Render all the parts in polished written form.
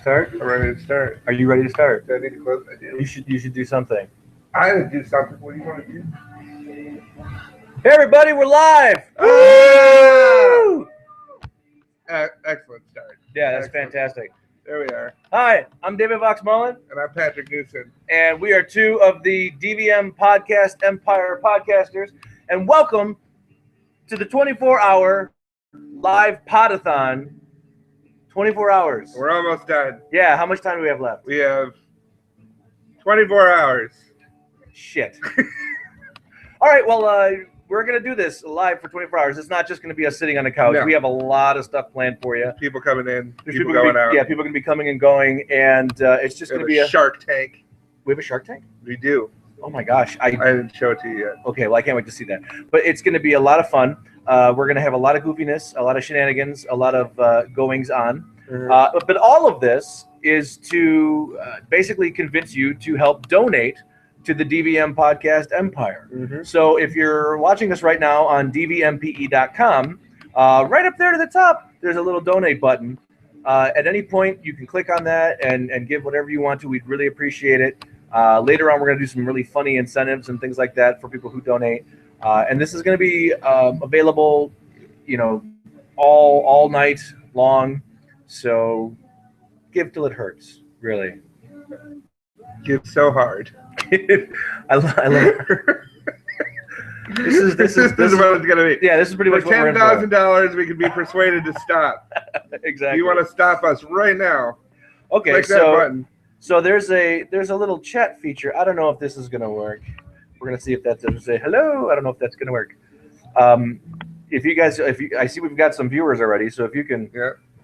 Start? I'm ready to start. Are you ready to start? Do I need to close my deal? You should do something. I would do something. What do you want to do? Hey everybody, we're live! Ah! Woo! Excellent start. Yeah, that's Excellent. fantastic. There we are. Hi, I'm David Vox Mullen, And I'm Patrick Newson. and we are two of the DVM Podcast Empire podcasters, and welcome to the 24-hour live Podathon. 24 hours. We're almost done. Yeah, how much time do we have left? We have 24 hours. Shit. All right, well, we're going to do this live for 24 hours. It's not just going to be us sitting on the couch. No. We have a lot of stuff planned for you. People coming in, There's people gonna going be, out. Yeah, people are going to be coming and going, and it's just We going have to be a Shark Tank. We have a Shark Tank? We do. Oh my gosh. I didn't show it to you yet. Okay, well, I can't wait to see that. But it's going to be a lot of fun. We're going to have a lot of goofiness, a lot of shenanigans, a lot of goings on. But all of this is to basically convince you to help donate to the DVM Podcast Empire. Mm-hmm. So if you're watching us right now on DVMPE.com, right up there to the top, there's a little donate button. At any point, you can click on that and give whatever you want to. We'd really appreciate it. Later on, we're going to do some really funny incentives and things like that for people who donate. And this is going to be available, all night long. So give till it hurts, really. Give so hard. I love it. This is what it's gonna be. Yeah, this is pretty much For what we're in for. $10,000, we can be persuaded to stop. Exactly. You want to stop us right now? Okay, Click that button. so there's a little chat feature. I don't know if this is gonna work. We're gonna see if that's gonna say hello. I don't know if that's gonna work. I see we've got some viewers already, so if you can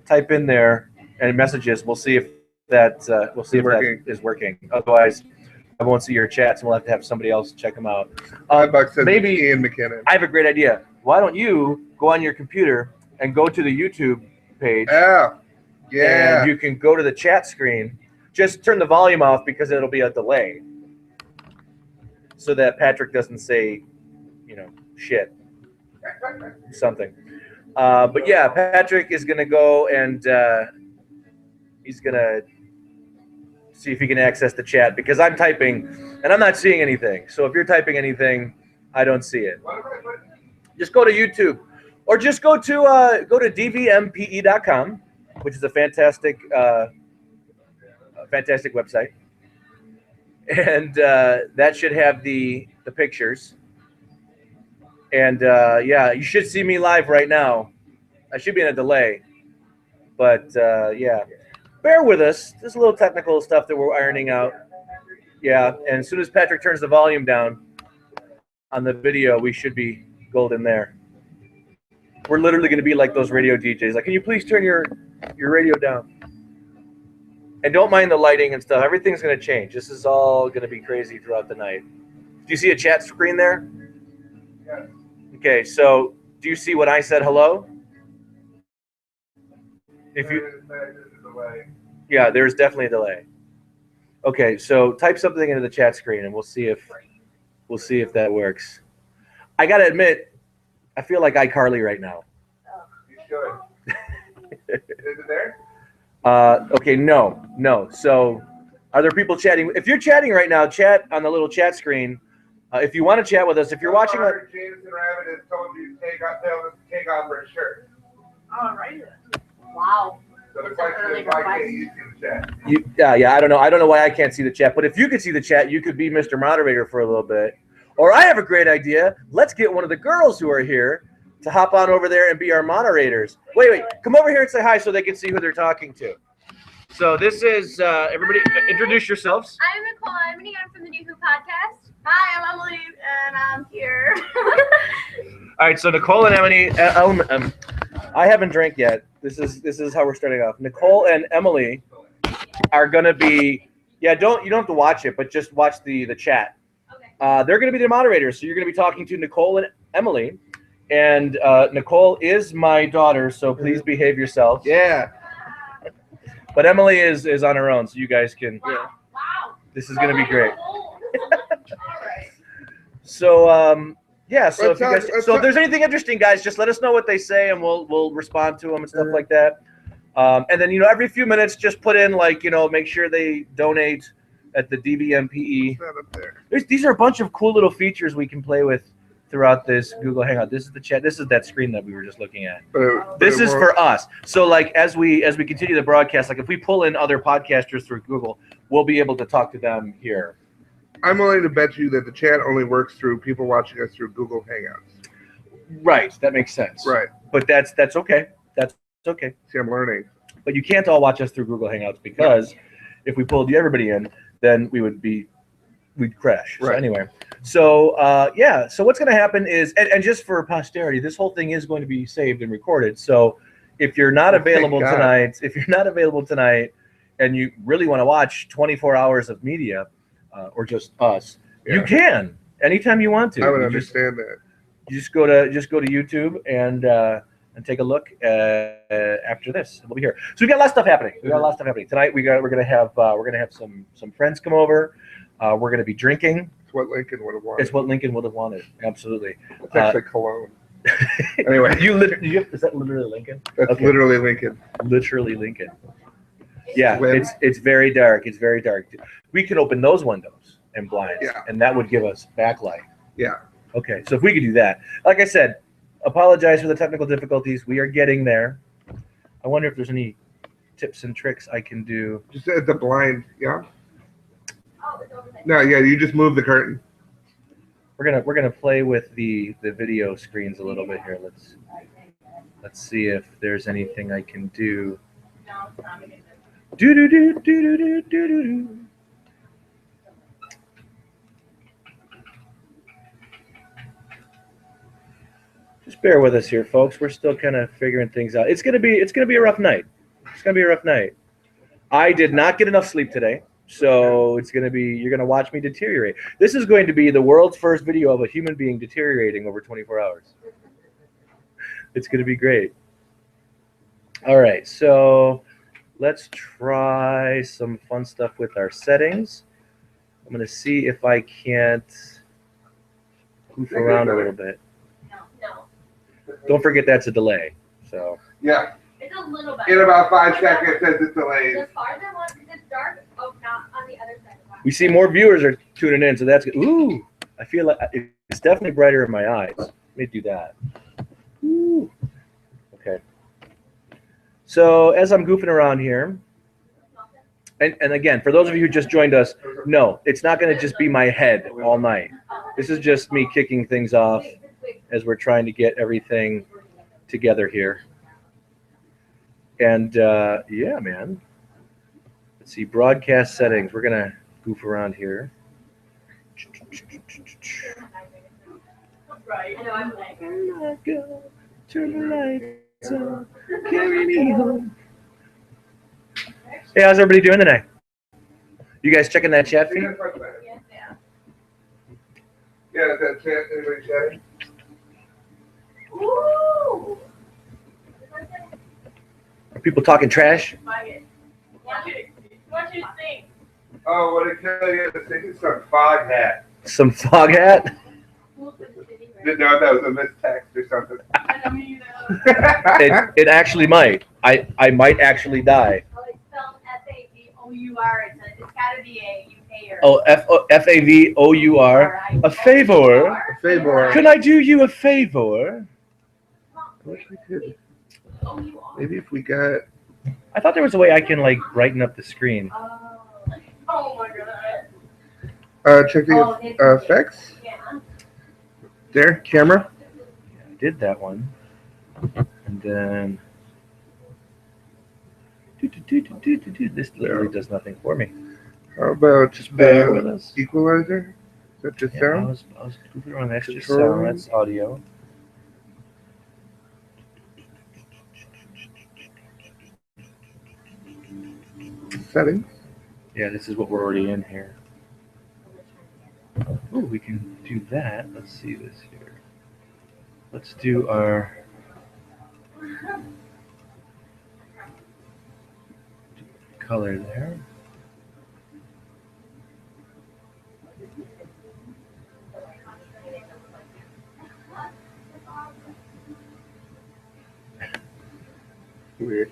type in there and messages, we'll see if that that is working. Otherwise, I won't see your chats, and we'll have to have somebody else check them out. $5 says maybe Ian McKinnon. I have a great idea. Why don't you go on your computer and go to the YouTube page? Oh, yeah. And you can go to the chat screen. Just turn the volume off because it'll be a delay, so that Patrick doesn't say, shit, something. But yeah, Patrick is gonna go and he's gonna see if he can access the chat because I'm typing and I'm not seeing anything. So if you're typing anything, I don't see it. Just go to YouTube, or just go to DVMPE.com, which is a fantastic website, and that should have the pictures. And yeah, you should see me live right now. I should be in a delay, but yeah. Bear with us. There's a little technical stuff that we're ironing out. Yeah, and as soon as Patrick turns the volume down on the video, we should be golden there. We're literally going to be like those radio DJs. Like, can you please turn your radio down? And don't mind the lighting and stuff. Everything's going to change. This is all going to be crazy throughout the night. Do you see a chat screen there? Yes. Okay, so do you see when I said hello? If you... Yeah, there's definitely a delay. Okay, so type something into the chat screen, and we'll see if that works. I gotta admit, I feel like iCarly right now. You should. Is it there? Okay, no. So, are there people chatting? If you're chatting right now, chat on the little chat screen. If you want to chat with us, if you're watching, Jameson Rabbit has told you to take off her shirt. All right. Wow. So the question is, why can't you see the chat? Yeah. I don't know why I can't see the chat. But if you could see the chat, you could be Mr. Moderator for a little bit. Or I have a great idea. Let's get one of the girls who are here to hop on over there and be our moderators. Wait. Come over here and say hi so they can see who they're talking to. So this is everybody. Introduce yourselves. I'm Nicole. I'm from the New Who podcast. Hi, I'm Emily, and I'm here. All right. So Nicole and Emily. I haven't drank yet. This is how we're starting off. Nicole and Emily are gonna be. Yeah. You don't have to watch it, but just watch the chat. Okay. They're gonna be the moderators. So you're gonna be talking to Nicole and Emily, and Nicole is my daughter, so please behave yourself. Yeah. But Emily is on her own, so you guys can. Wow. This is gonna be great. So yeah, so if there's anything interesting, guys, just let us know what they say, and we'll respond to them and stuff like that. And then, every few minutes, just put in, make sure they donate at the DVMPE. It's not up there. These are a bunch of cool little features we can play with throughout this Google Hangout. This is the chat. This is that screen that we were just looking at. This is for us. So, as we continue the broadcast, if we pull in other podcasters through Google, we'll be able to talk to them here. I'm willing to bet you that the chat only works through people watching us through Google Hangouts. Right. That makes sense. Right. But that's okay. That's okay. See, I'm learning. But you can't all watch us through Google Hangouts because if we pulled everybody in, then we'd crash. Right. So anyway, so what's going to happen is, and just for posterity, this whole thing is going to be saved and recorded. So if you're not available tonight, and you really want to watch 24 hours of media, or just us, you can anytime you want to. I would understand that. You just go to YouTube and take a look after this. We'll be here. So we got a lot of stuff happening. Tonight. We're gonna have some friends come over. We're gonna be drinking. It's what Lincoln would have wanted. It's what Lincoln would have wanted. Absolutely. It's actually cologne. Anyway, is that literally Lincoln? That's literally Lincoln. Literally Lincoln. Yeah, it's very dark. It's very dark. We can open those windows and blinds, and that would give us backlight. Yeah. Okay, so if we could do that, like I said, apologize for the technical difficulties. We are getting there. I wonder if there's any tips and tricks I can do. Just at the blind, yeah. Oh, it's over there. No, yeah, you just move the curtain. We're gonna play with the video screens a little bit here. Let's see if there's anything I can do. Do do do do do do do do. Just bear with us here, folks. We're still kind of figuring things out. It's gonna be a rough night. It's gonna be a rough night. I did not get enough sleep today, so you're gonna watch me deteriorate. This is going to be the world's first video of a human being deteriorating over 24 hours. It's gonna be great. All right, so let's try some fun stuff with our settings. I'm gonna see if I can't goof around a little bit. No. Don't forget that's a delay. So Yeah. It's a little bit. In about 5 seconds, it says it's delayed. The farther one, because it's dark. Oh, not on the other side. we see more viewers are tuning in, so that's good. Ooh, I feel like it's definitely brighter in my eyes. Let me do that. Ooh. Okay. So as I'm goofing around here, and again, for those of you who just joined us, no, it's not going to just be my head all night. This is just me kicking things off as we're trying to get everything together here. And yeah, man. Let's see, broadcast settings. We're gonna goof around here. Right. I know, I'm like. Turn the lights on, carry me home. Hey, how's everybody doing tonight? You guys checking that chat feed? Yeah. Yeah, is that chat? Anybody chatting? Ooh. Are people talking trash? What you think? Oh, what did I tell you? I think it's some fog hat. Some fog hat? Didn't know if that was a mistext or something. I don't either. It actually might. I might actually die. Oh, it's spelled F-A-V-O-U-R. It's gotta be a U-K-er. Oh, F-A-V-O-U-R. A favor. A favor. Can I do you a favor? I wish we could. O-U-R. Maybe if we got. I thought there was a way I can like brighten up the screen. Oh my god. Check the effects. Yeah. There, camera. I did that one. And then this literally does nothing for me. How about Just bear with us. equalizer? Is that just Yeah, sound? I was goofing around. That's just Control. sound. That's audio. Settings. Yeah, this is what we're already in here. Oh, we can do that. Let's see this here. Let's do our color there. Weird.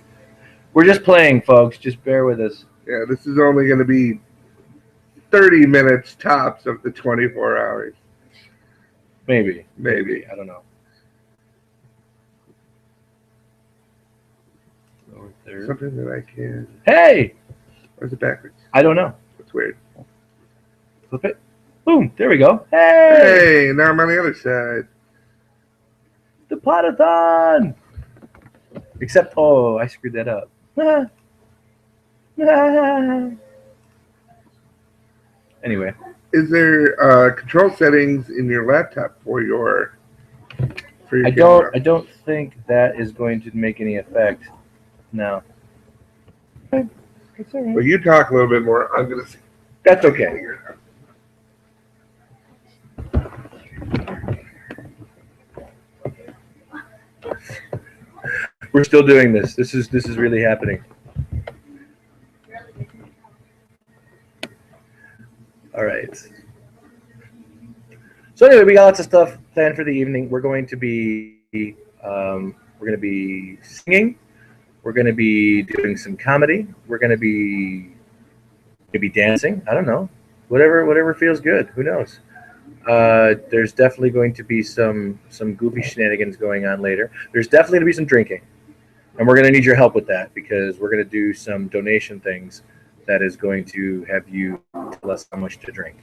We're just playing, folks. Just bear with us. Yeah, this is only going to be 30 minutes tops of the 24 hours. Maybe. Maybe. I don't know. Lower third. Something that I can. Hey! Or is it backwards? I don't know. It's weird. Flip it. Boom. There we go. Hey! Hey, now I'm on the other side. The Podathon! Except, oh, I screwed that up. Anyway. Is there control settings in your laptop for your camera? I don't think that is going to make any effect. No. Okay. That's all right. Well, you talk a little bit more. I'm gonna see. That's okay. We're still doing this. This is really happening. All right. So anyway, we got lots of stuff planned for the evening. We're going to be singing. We're going to be doing some comedy. We're going to be maybe dancing. I don't know. Whatever feels good. Who knows? There's definitely going to be some goofy shenanigans going on later. There's definitely going to be some drinking. And we're going to need your help with that because we're going to do some donation things that is going to have you tell us how much to drink.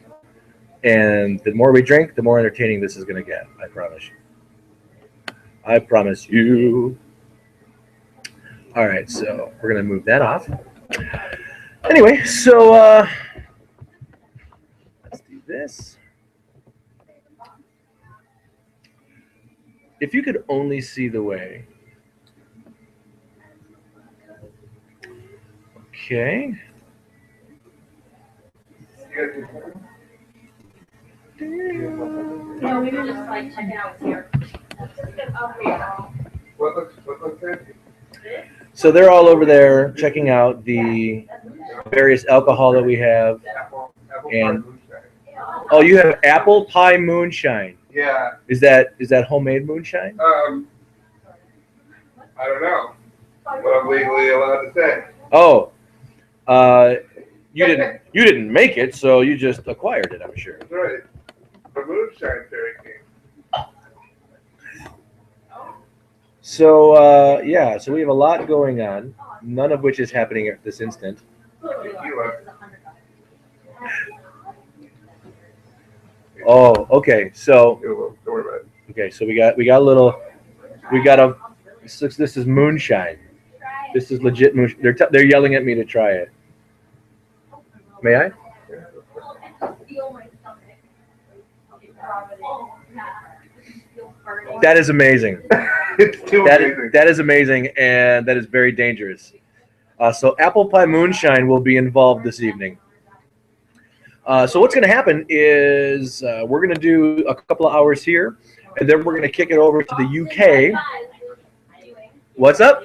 And the more we drink, the more entertaining this is going to get. I promise you. I promise you. All right, so we're going to move that off. Anyway, so let's do this. If you could only see the way. Okay. No, we were just like checking out what's here. What looks good? So they're all over there checking out the various alcohol that we have. Apple And- pie moonshine. Oh, you have apple pie moonshine. Yeah. Is that homemade moonshine? I don't know what I'm legally allowed to say. Oh, you didn't make it, so you just acquired it, I'm sure. That's right. The moonshine fairy king. So yeah, so we have a lot going on, none of which is happening at this instant. Tequila. Oh, okay. So Don't worry about it. okay, so we got a. This is moonshine. This is legit moonshine. They're yelling at me to try it. May I? That is amazing. It's too amazing. That is amazing, and that is very dangerous. So apple pie moonshine will be involved this evening. So what's going to happen is we're going to do a couple of hours here, and then we're going to kick it over to the UK. What's up?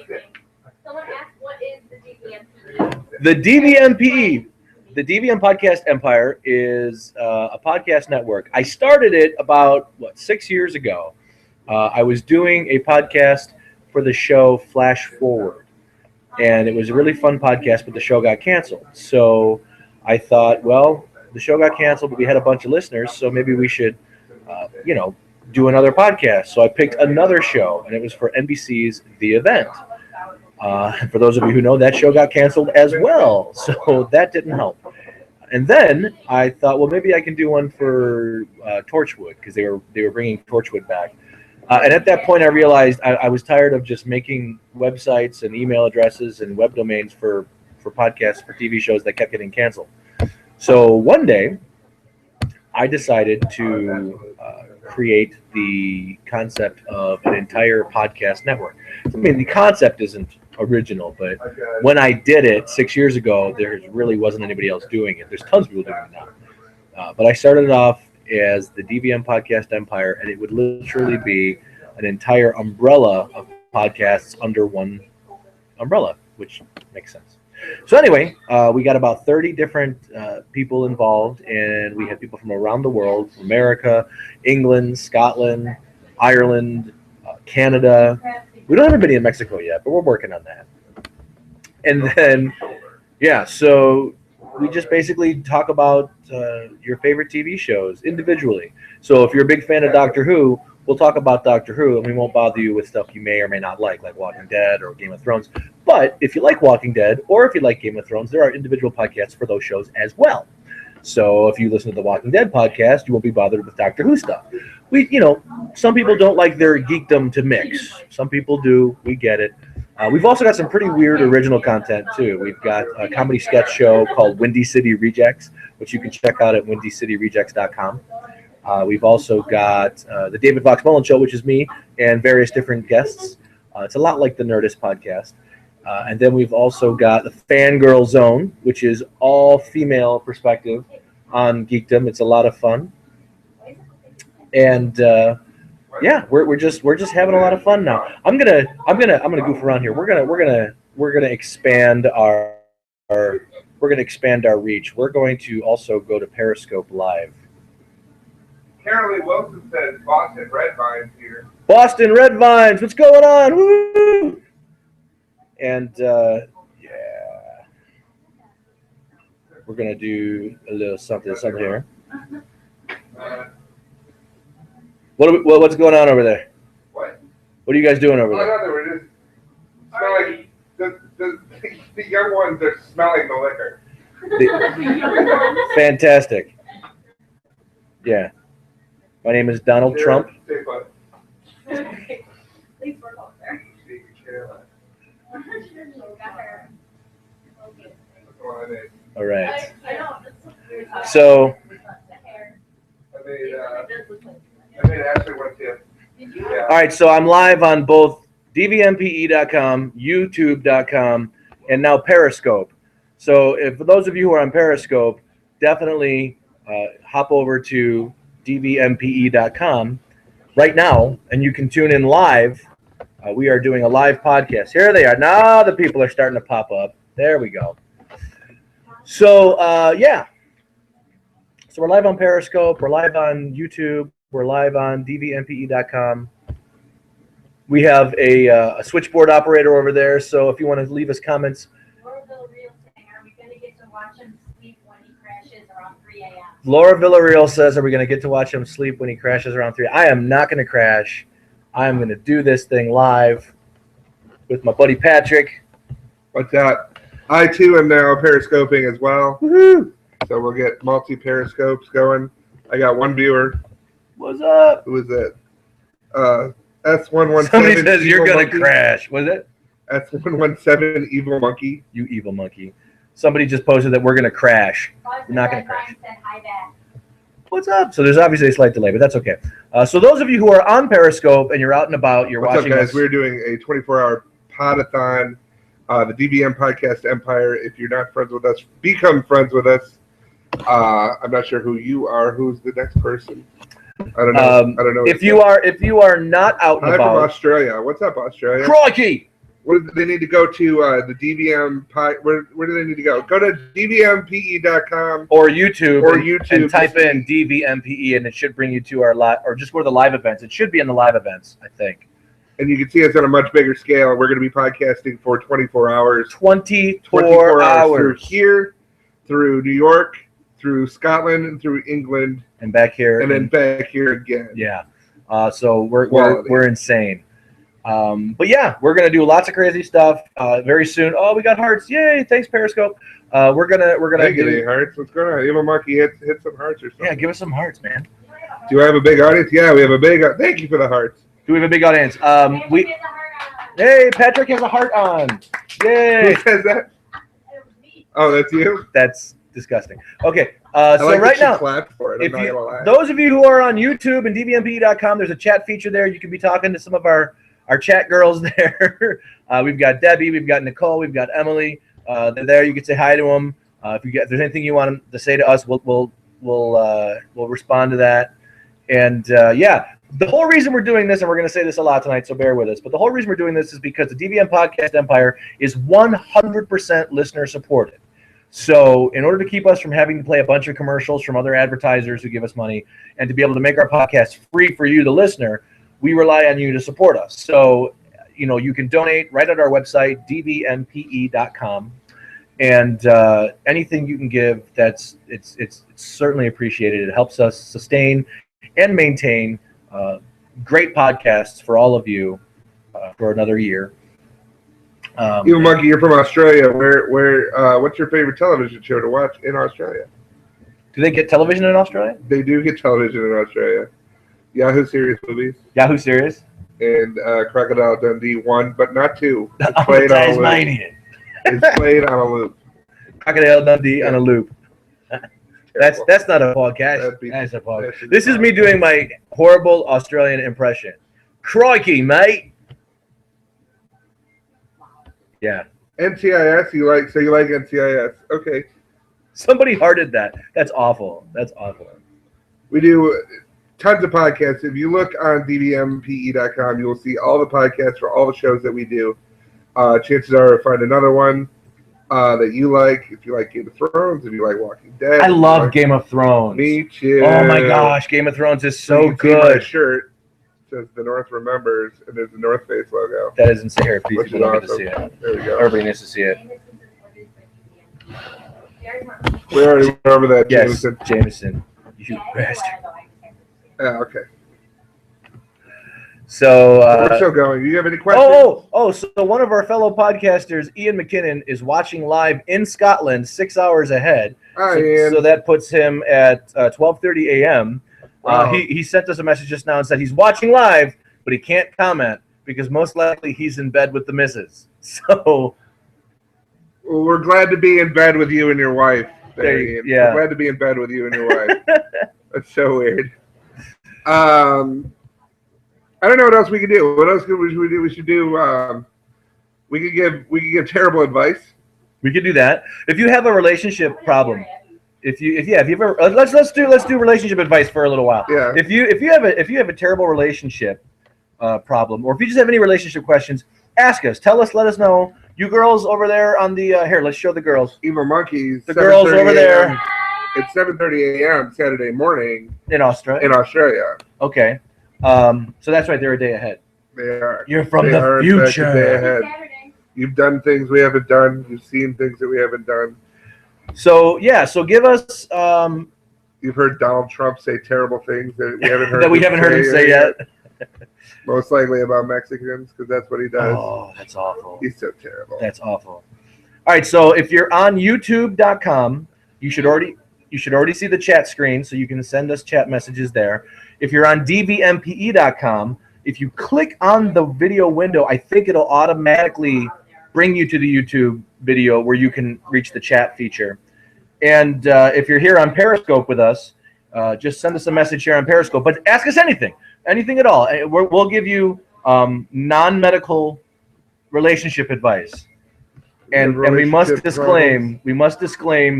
Someone asked, what is the DVMPE? The DVMPE, the DVM Podcast Empire, is a podcast network. I started it about, 6 years ago. I was doing a podcast for the show Flash Forward, and it was a really fun podcast, but the show got canceled. So I thought, well, the show got canceled, but we had a bunch of listeners, so maybe we should, do another podcast. So I picked another show, and it was for NBC's The Event. For those of you who know, that show got canceled as well, so that didn't help. And then I thought, well, maybe I can do one for Torchwood, because they were bringing Torchwood back. And at that point, I realized I was tired of just making websites and email addresses and web domains for podcasts, for TV shows that kept getting canceled. So one day, I decided to create the concept of an entire podcast network. I mean, the concept isn't original, but when I did it 6 years ago, there really wasn't anybody else doing it. There's tons of people doing it now. But I started it off as the DVM Podcast Empire, and it would literally be an entire umbrella of podcasts under one umbrella, which makes sense. So anyway, we got about 30 different people involved, and we had people from around the world, from America, England, Scotland, Ireland, Canada. We don't have anybody in Mexico yet, but we're working on that. And then, yeah, so we just basically talk about your favorite TV shows individually. So if you're a big fan of Doctor Who, we'll talk about Doctor Who, and we won't bother you with stuff you may or may not like Walking Dead or Game of Thrones. But if you like Walking Dead or if you like Game of Thrones, there are individual podcasts for those shows as well. So if you listen to the Walking Dead podcast, you won't be bothered with Doctor Who stuff. Some people don't like their geekdom to mix. Some people do. We get it. We've also got some pretty weird original content, too. We've got a comedy sketch show called Windy City Rejects, which you can check out at windycityrejects.com. We've also got the David Fox Mullen Show, which is me, and various different guests. It's a lot like the Nerdist podcast. And then we've also got the Fangirl Zone, which is all female perspective on geekdom. It's a lot of fun. And yeah, we're just having a lot of fun now. I'm gonna goof around here. We're gonna expand our reach. We're going to also go to Periscope Live. Carolee Wilson says Boston Red Vines here. Boston Red Vines, what's going on? Woo! And yeah, we're gonna do a little something here. What's going on over there? What? What are you guys doing over there? Oh, no, we're just smelling. The young ones are smelling the liquor. Fantastic. Yeah. My name is Donald Trump. Stay put. All right. So. I made Ashley one tip. Yeah. All right. So I'm live on both DVMPE.com, YouTube.com, and now Periscope. So for those of you who are on Periscope, definitely hop over to DVMPE.com right now, and you can tune in live. We are doing a live podcast. Here they are. Now the people are starting to pop up. There we go. So, yeah. So we're live on Periscope. We're live on YouTube. We're live on DVMPE.com. We have a switchboard operator over there, so if you want to leave us comments. Laura Villarreal saying, are we going to get to watch him sleep when he crashes around 3 a.m.? Laura Villarreal says, are we going to get to watch him sleep when he crashes around 3? I am not going to crash. I am going to do this thing live with my buddy Patrick. What's that? I, too, am now periscoping as well. Woohoo! So we'll get multi-periscopes going. I got one viewer. What's up? Who is it? S117. Somebody says you're going to Monkey. crash. Was it? S117 Evil Monkey. You evil monkey. Somebody just posted that we're going to crash. We're not going to crash. Said hi back. What's up? So there's obviously a slight delay, but that's okay. So those of you who are on Periscope and you're out and about, you're What's watching up, guys? us. We're doing a 24-hour Podathon, the DVM Podcast Empire. If you're not friends with us, become friends with us. I'm not sure who you are. Who's the next person? I don't know. I don't know. If you are not out and Hi from about, Australia. What's up, Australia? crikey! Where do they need to go to? The DVM. Where do they need to go? Go to DVMPE.com or YouTube, and type Just- in DVMPE, and it should bring you to our live, or just go to the live events. It should be in the live events, I think. and you can see us on a much bigger scale. We're going to be podcasting for 24 hours. 24 hours. Through here, through New York, through Scotland, and through England, And back here. and then back here again. Yeah. So we're Quality. insane. But yeah, we're gonna do lots of crazy stuff very soon. Oh, we got hearts! Yay! Thanks, Periscope. We're gonna Hey, get any hearts? What's going on? Evil Monkey hit some hearts or something. yeah, give us some hearts, man. Do I have a big audience? Yeah, we have a big. Thank you for the hearts. Do we have a big audience? Hey, Patrick has a heart on. Yay! Who says that? Oh, that's you. That's disgusting. Okay, I so like right that she now, clapped for it. I'm if not gonna lie. those of you who are on YouTube and DVMPE.com, there's a chat feature there. You can be talking to some of our chat girls there. We've got Debbie, we've got Nicole, we've got Emily. They're there. You can say hi to them. If there's anything you want them to say to us, we'll respond to that. And yeah, the whole reason we're doing this, and we're going to say this a lot tonight, so bear with us. But the whole reason we're doing this is because the DVM Podcast Empire is 100% listener supported. So in order to keep us from having to play a bunch of commercials from other advertisers who give us money, and to be able to make our podcast free for you, the listener, we rely on you to support us. So, you can donate right at our website, dvmpe.com. And anything you can give, it's certainly appreciated. It helps us sustain and maintain great podcasts for all of you for another year. Evil Monkey, you're from Australia. What's your favorite television show to watch in Australia? Do they get television in Australia? They do get television in Australia. Yahoo Serious Movies. Yahoo Serious? And Crocodile Dundee 1, but not 2. It's played on a loop. It's played on a loop. Crocodile Dundee on a loop. That's not a podcast. That's a podcast. This is me doing my horrible Australian impression. Crikey, mate. Yeah. NCIS, you like NCIS. Okay. Somebody hearted that. That's awful. That's awful. We do tons of podcasts. If you look on DVMPE.com, you will see all the podcasts for all the shows that we do. Chances are you'll find another one that you like. If you like Game of Thrones, if you like Walking Dead. I love Game of Thrones. Me too. Oh my gosh, Game of Thrones is so good. My shirt says The North Remembers, and there's the North Face logo. That is insane. Here, please, people don't get to see it. There we go. Everybody needs to see it. We already went over that, yes, Jameson. Jameson. You bastard. Yeah, okay. So we're still going. Do you have any questions? So one of our fellow podcasters, Ian McKinnon, is watching live in Scotland, 6 hours ahead. Hi, Ian. So that puts him at 12:30 a.m. Wow. He sent us a message just now and said he's watching live, but he can't comment because most likely he's in bed with the missus. So well, we're glad to be in bed with you and your wife. Yeah. We're glad to be in bed with you and your wife. That's so weird. I don't know what else we can do. What else should we do? We should do. We could give terrible advice. We could do that. If you have a relationship problem, if you ever let's do relationship advice for a little while. Yeah. If you have a terrible relationship problem, or if you just have any relationship questions, ask us. Tell us. Let us know. You girls over there on the here. Let's show the girls. Evil Monkeys. The girls over there. It's 7:30 a.m. Saturday morning in Australia. In Australia. Okay. So that's right. They're a day ahead. They are. You're from the future. A day ahead. You've done things we haven't done. You've seen things that we haven't done. So yeah. So give us. You've heard Donald Trump say terrible things that we haven't heard. that we haven't heard him say yet. Most likely about Mexicans, because that's what he does. Oh, that's awful. He's so terrible. That's awful. All right. So if you're on YouTube.com, you should already see the chat screen, so you can send us chat messages there. If you're on DVMPE.com, if you click on the video window, I think it'll automatically bring you to the YouTube video where you can reach the chat feature. And if you're here on Periscope with us, just send us a message here on Periscope. But ask us anything at all. We'll give you non-medical relationship advice. And we must disclaim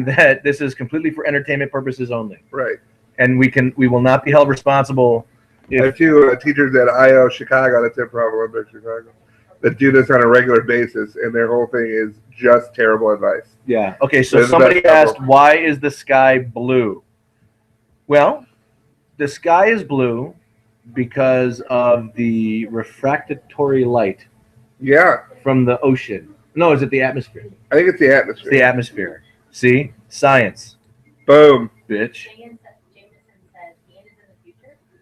that this is completely for entertainment purposes only. Right. And we will not be held responsible. I have two teachers at IO Chicago, that's Improv Olympic Chicago, that do this on a regular basis, and their whole thing is just terrible advice. Yeah. Okay, so somebody asked, why is the sky blue? Well, the sky is blue because of the refractory light. Yeah. From the ocean. No, is it the atmosphere? I think it's the atmosphere. It's the atmosphere. See? Science. Boom. Bitch.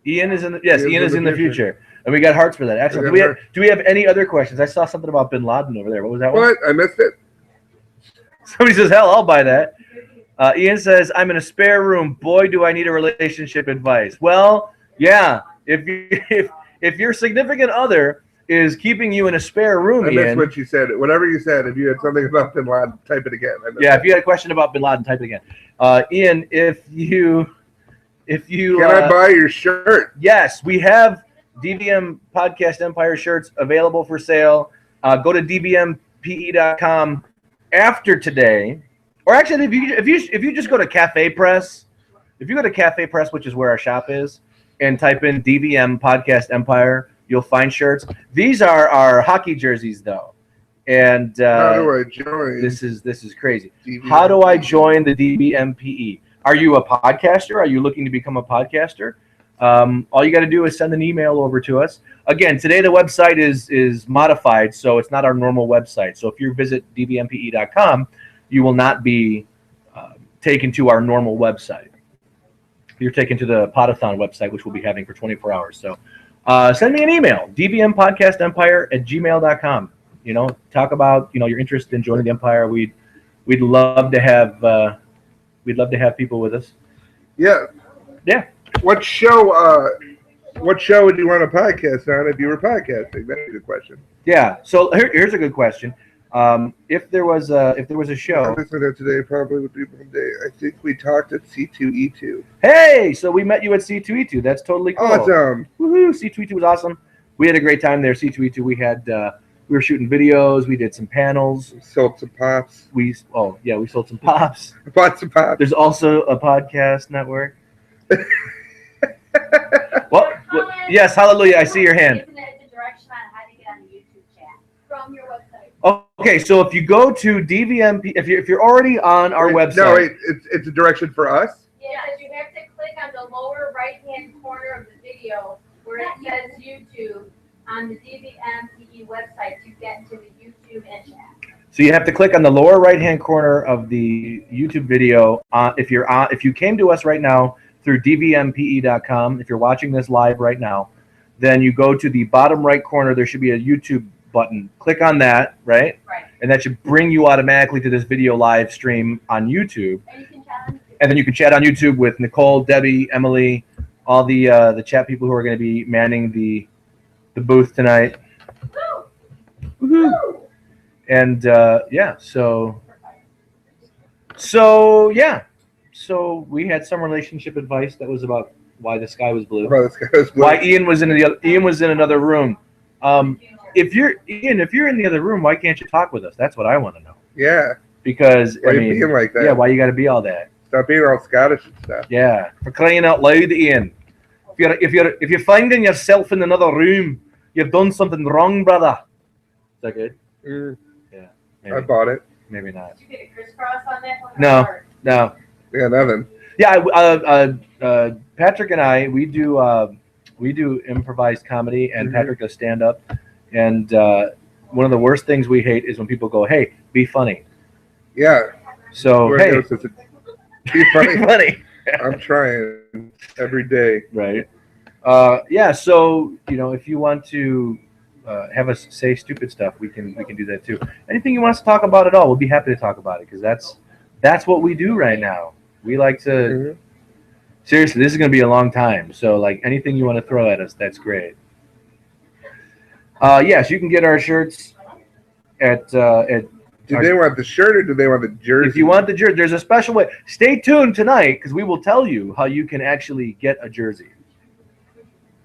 Ian is in the future. And we got hearts for that. Excellent. Do we have any other questions? I saw something about Bin Laden over there. What was that one? What? I missed it. Somebody says, hell, I'll buy that. Ian says, I'm in a spare room. Boy, do I need a relationship advice. Well, yeah. If your significant other is keeping you in a spare room, I missed Ian. what you said. Whatever you said, if you had something about Bin Laden, type it again. Yeah, if you had a question about Bin Laden, type it again. Ian, if you can I buy your shirt? Yes, we have DVM Podcast Empire shirts available for sale. Go to dvmpe.com after today, or actually, if you just go to Cafe Press, which is where our shop is, and type in DVM Podcast Empire, you'll find shirts. These are our hockey jerseys, though, and how do I join? This is crazy. DVM. How do I join the DVMPE? Are you a podcaster? Are you looking to become a podcaster? All you got to do is send an email over to us. again, today the website is modified, so it's not our normal website. So if you visit dvmpe.com, you will not be taken to our normal website. You're taken to the Podathon website, which we'll be having for 24 hours. So send me an email, dvmpodcastempire@gmail.com. You know, talk about, you know, your interest in joining the Empire. We'd love to have people with us. Yeah. Yeah. What show would you want a podcast on if you were podcasting? That's a good question. Yeah. So here's a good question. If there was a show, I listened to today probably would be Monday. I think we talked at C2E2. hey, so we met you at C2E2. That's totally cool. Awesome. Woohoo! C2E2 was awesome. We had a great time there. C2E2. We were shooting videos. We did some panels. Sold some pops. We sold some pops. Bought some pops. There's also a podcast network. Well, yes, hallelujah. I see your hand. Isn't it the direction on how to get on the YouTube chat from your website? Okay, so if you go to DVMP, if you're already on our website, No, wait, it's a direction for us. Yeah, you have to click on the lower right-hand corner of the video where it says YouTube on the DVMPE website to get to the YouTube and chat. so you have to click on the lower right-hand corner of the YouTube video. If you came to us right now through dvmpe.com, if you're watching this live right now, then you go to the bottom right corner. There should be a YouTube button. Click on that, right? Right. And that should bring you automatically to this video live stream on YouTube. And you can chat on YouTube. And then you can chat on YouTube with Nicole, Debbie, Emily, all the chat people who are going to be manning the booth tonight. Woo! Woohoo! And so we had some relationship advice that was about why the sky was blue. Bro, this guy's blue. Why Ian was in another room. If you're in the other room, why can't you talk with us? That's what I want to know. Yeah. Because Why you being like that? yeah, why you got to be all that? Stop being all Scottish and stuff. Yeah, for crying out loud, Ian. If you're finding yourself in another room, you've done something wrong, brother. Is that good? Yeah. I bought it. Maybe not. Did you get a crisscross on that one? No. No. Yeah, nothing. Yeah, Patrick and I, we do improvised comedy, and Patrick does stand up. And one of the worst things we hate is when people go, "Hey, be funny." Yeah. So Where hey, goes this? Be funny. funny. I'm trying every day. Right. Yeah. So if you want to have us say stupid stuff, we can do that too. Anything you want us to talk about at all, we'll be happy to talk about it, because that's what we do right now. We like to. Seriously, this is going to be a long time. So like anything you want to throw at us, that's great. Yes, you can get our shirts at. Do they want the shirt or do they want the jersey? If you want the jersey, there's a special way. Stay tuned tonight, because we will tell you how you can actually get a jersey.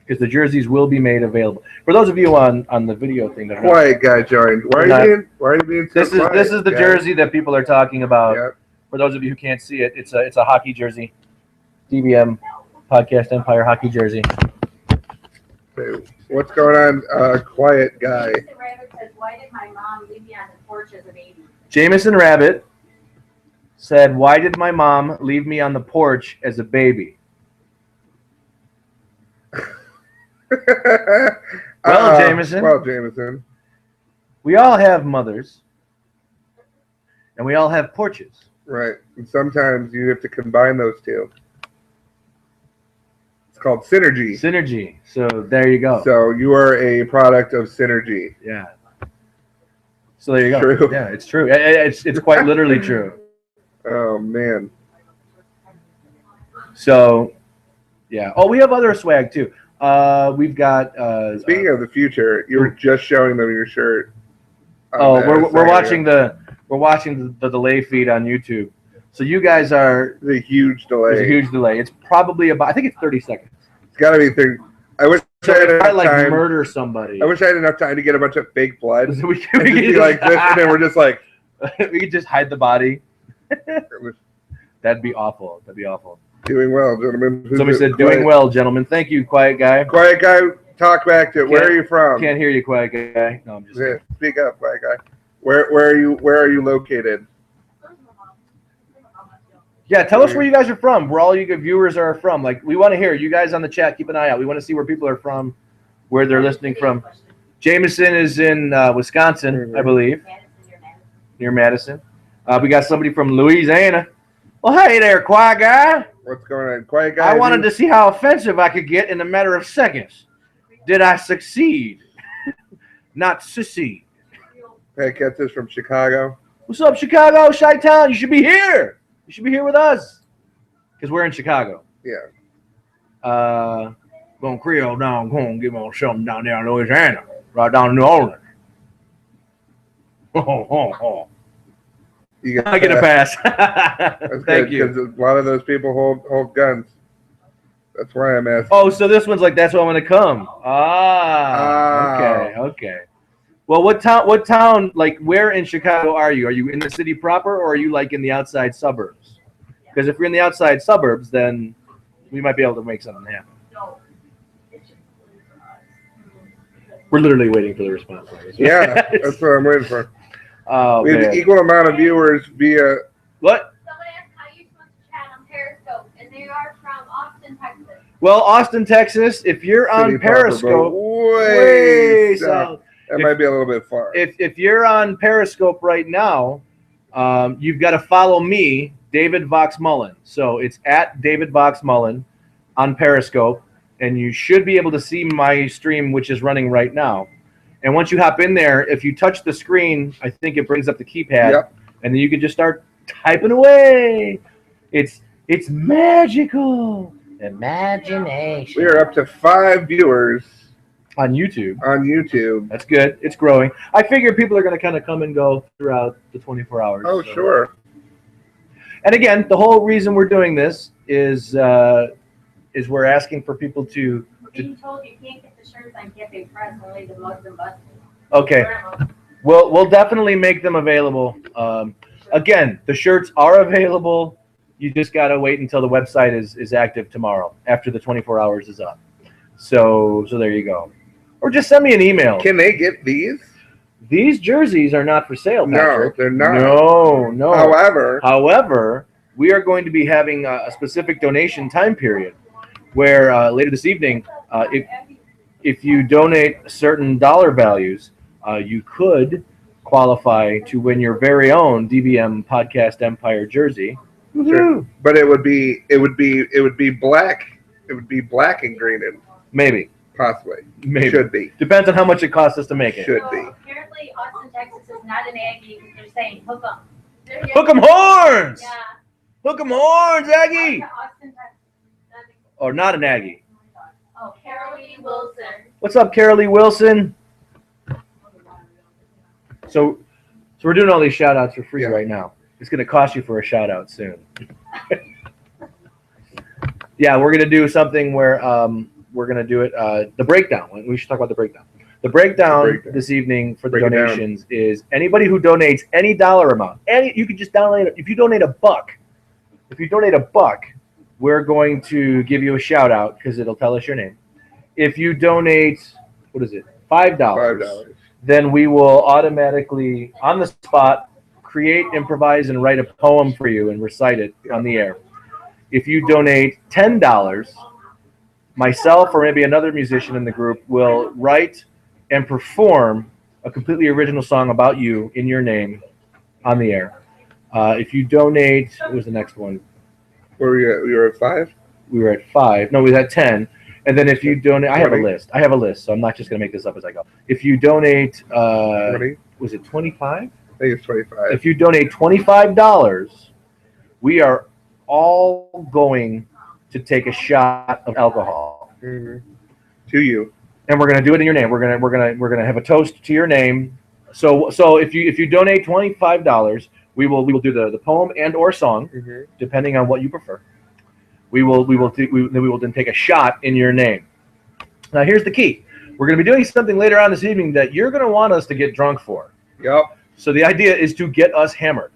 Because the jerseys will be made available. For those of you on the video thing that are Quiet guy joined. Why are you being so quiet? This is the jersey that people are talking about. Yep. For those of you who can't see it, it's a hockey jersey. DVM Podcast Empire hockey jersey. Okay, what's going on, quiet guy? Jason Rabbit says, "Why did my mom leave me on the porch as a baby?" Jameson Rabbit said, "Why did my mom leave me on the porch as a baby?" Well, Jameson. Well, Jameson. We all have mothers, and we all have porches. Right. And sometimes you have to combine those two. It's called synergy. Synergy. So there you go. So you are a product of synergy. Yeah. So there you go. True. Yeah, it's true. It's quite literally true. Oh, man. So, yeah. Oh, we have other swag too. We've got. Speaking of the future, you were just showing them your shirt. We're watching the delay feed on YouTube. So you guys are. There's a huge delay. There's a huge delay. It's probably about. I think it's 30 seconds. It's got to be 30. I wish So I had if I enough like time. murder somebody. I wish I had enough time to get a bunch of fake blood. So we And just be like this, and then we're just like. we could just hide the body. That'd be awful. That'd be awful. Doing well, gentlemen. Somebody said, "Doing well, gentlemen." Thank you, quiet guy. Quiet guy, talk back to it. Where are you from? Can't hear you, quiet guy. No, I'm just. Yeah, speak up, quiet guy. Where are you located? Yeah, tell us where you guys are from. Where all you good viewers are from. Like, we want to hear you guys on the chat. Keep an eye out. We want to see where people are from. where they're listening from. Jameson is in Wisconsin, I believe, near Madison. We got somebody from Louisiana. Well, hey there, Quiet Guy. What's going on? Quiet Guy. I wanted to see how offensive I could get in a matter of seconds. Did I succeed? Not succeed. Pat Ketz is from Chicago. What's up, Chicago, Chi-Town? You should be here. You should be here with us. Because we're in Chicago. Yeah. Going Creole down, going give me something down there in Louisiana. Right down in New Orleans. You I get a pass. That's Thank good, you. because a lot of those people hold guns. That's why I'm asking. Oh, so this one's like, that's why I'm going to come. Okay. Well, what town, like, where in Chicago are you? Are you in the city proper, or are you, like, in the outside suburbs? Because if you're in the outside suburbs, then we might be able to make something happen. We're literally waiting for the response. Yeah, that's what I'm waiting for. Oh, We have man. an equal amount of viewers via. What? Someone asked how you supposed to chat on Periscope, and they are from Austin, Texas. Well, Austin, Texas, if you're on City proper, Periscope, but way south. south. That might be a little bit far. If you're on Periscope right now, you've got to follow me, David Vox Mullen. So it's at David Vox Mullen on Periscope, and you should be able to see my stream, which is running right now. And once you hop in there, if you touch the screen, I think it brings up the keypad, Yep. and then you can just start typing away. It's magical. Imagination. We are up to 5 viewers On YouTube. on YouTube. That's good. It's growing. I figure people are going to kind of come and go throughout the 24 hours. Oh, so. sure. And again, the whole reason we're doing this is we're asking for people to. Being told you can't get the shirts on Cafe Press, only the mugs and buses. Okay, we'll definitely make them available. Again, the shirts are available. You just got to wait until the website is active tomorrow after the 24 hours is up. So there you go. Or just send me an email. Can they get these? These jerseys are not for sale, Patrick. No, they're not. No. However, we are going to be having a specific donation time period where later this evening, if you donate certain dollar values, you could qualify to win your very own DVM Podcast Empire jersey. Sure. But it would be black. It would be black and green, and Maybe. possibly should be. Depends on how much it costs us to make it. Should So be. apparently, Austin, Texas is not an Aggie. They're saying hook 'em. Hook 'em horns! Yeah. Hook 'em horns, Aggie! Austin, Texas. Or not an Aggie. Oh, Carolee Wilson. What's up, Carolee Wilson? So we're doing all these shout outs for free Yeah. right now. It's going to cost you for a shout out soon. Yeah, we're going to do something where we're going to do it. The breakdown. We should talk about the breakdown. The breakdown this evening for the Break it down. donations is anybody who donates any dollar amount. You can just donate. If you donate $1, we're going to give you a shout out because it'll tell us your name. If you donate, what is it, $5, $5. then we will automatically, on the spot, create, improvise, and write a poem for you and recite it on the air. If you donate $10, myself or maybe another musician in the group will write and perform a completely original song about you in your name on the air. If you donate, what was the next one? Where we at? We were at 5? We were at 5. No, we had 10. And then if you donate, I have a 20. list, so I'm not just going to make this up as I go. If you donate, 20? was it 25? I think it's 25. If you donate $25, we are all going to take a shot of alcohol, To you. and we're going to do it in your name. We're gonna have a toast to your name. So if you donate $25, we will do the poem and or song, depending on what you prefer. We will then take a shot in your name. Now here's the key. We're going to be doing something later on this evening that you're going to want us to get drunk for. Yep. So the idea is to get us hammered.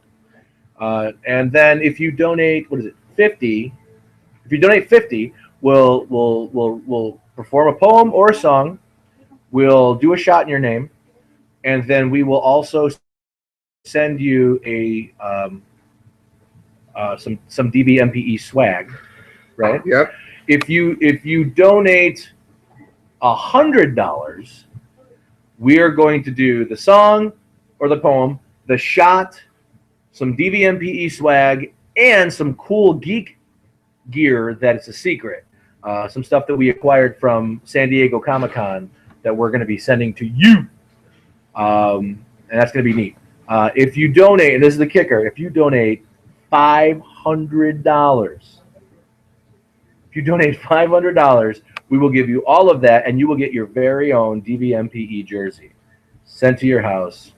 And then if you donate, what is it, 50? If you donate 50, we'll perform a poem or a song. We'll do a shot in your name, and then we will also send you some DVMPE swag, right? Yep. If you donate $100, we are going to do the song or the poem, the shot, some DVMPE swag, and some cool geek gear that is a secret. Some stuff that we acquired from San Diego Comic-Con that we're going to be sending to you. And that's going to be neat. If you donate, and this is the kicker, if you donate $500, if you donate $500, we will give you all of that, and you will get your very own DVMPE jersey sent to your house